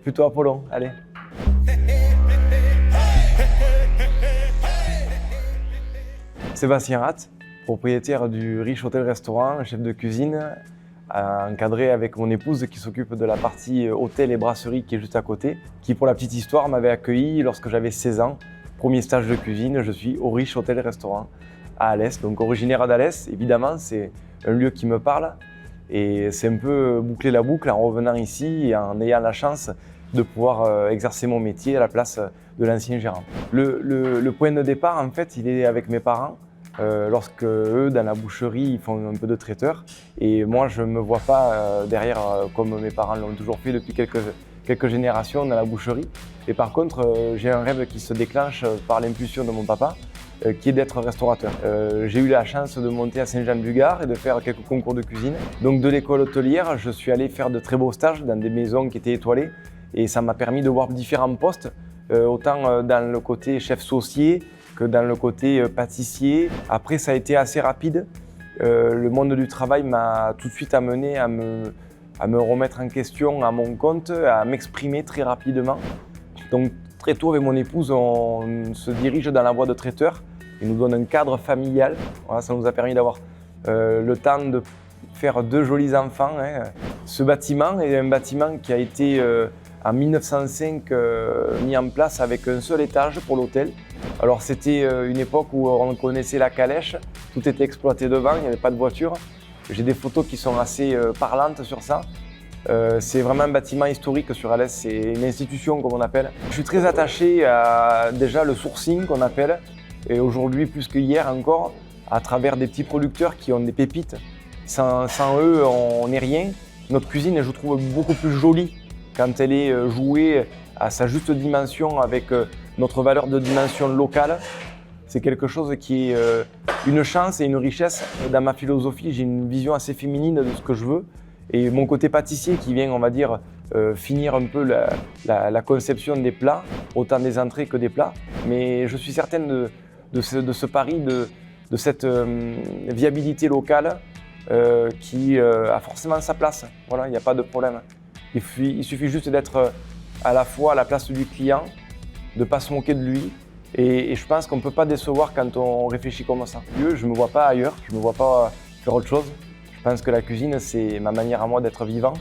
Plutôt Apollon, allez. Sébastien Rath, propriétaire du riche hôtel-restaurant, chef de cuisine, encadré avec mon épouse qui s'occupe de la partie hôtel et brasserie qui est juste à côté, qui pour la petite histoire m'avait accueilli lorsque j'avais 16 ans. Premier stage de cuisine, je suis au riche hôtel-restaurant à Alès, donc originaire d'Alès, évidemment c'est un lieu qui me parle et c'est un peu boucler la boucle en revenant ici et en ayant la chance de pouvoir exercer mon métier à la place de l'ancien gérant. Le point de départ en fait il est avec mes parents. Lorsque eux, dans la boucherie, ils font un peu de traiteur. Et moi, je ne me vois pas derrière, comme mes parents l'ont toujours fait depuis quelques générations dans la boucherie. Et par contre, j'ai un rêve qui se déclenche par l'impulsion de mon papa, qui est d'être restaurateur. J'ai eu la chance de monter à Saint-Jean-du-Gard et de faire quelques concours de cuisine. Donc de l'école hôtelière, je suis allé faire de très beaux stages dans des maisons qui étaient étoilées. Et ça m'a permis de voir différents postes, autant dans le côté chef saucier, que dans le côté pâtissier. Après, ça a été assez rapide. Le monde du travail m'a tout de suite amené à me remettre en question à mon compte, à m'exprimer très rapidement. Donc très tôt avec mon épouse, on se dirige dans la voie de traiteur. Il nous donne un cadre familial. Voilà, ça nous a permis d'avoir le temps de faire 2 jolis enfants. Ce bâtiment est un bâtiment qui a été en 1905 mis en place avec un seul étage pour l'hôtel. Alors c'était une époque où on connaissait la calèche, tout était exploité devant, il n'y avait pas de voiture. J'ai des photos qui sont assez parlantes sur ça. C'est vraiment un bâtiment historique sur Alès, c'est une institution comme on appelle. Je suis très attaché à déjà le sourcing qu'on appelle, et aujourd'hui plus que hier encore, à travers des petits producteurs qui ont des pépites. Sans eux, on n'est rien. Notre cuisine, je trouve beaucoup plus jolie quand elle est jouée à sa juste dimension avec notre valeur de dimension locale. C'est quelque chose qui est une chance et une richesse. Dans ma philosophie, j'ai une vision assez féminine de ce que je veux. Et mon côté pâtissier qui vient, on va dire, finir un peu la conception des plats, autant des entrées que des plats. Mais je suis certaine de ce pari, de cette viabilité locale qui a forcément sa place. Voilà, il n'y a pas de problème. Il suffit juste d'être à la fois à la place du client, de ne pas se moquer de lui. Et je pense qu'on ne peut pas décevoir quand on réfléchit comme ça. Je ne me vois pas ailleurs, je ne me vois pas faire autre chose. Je pense que la cuisine, c'est ma manière à moi d'être vivant.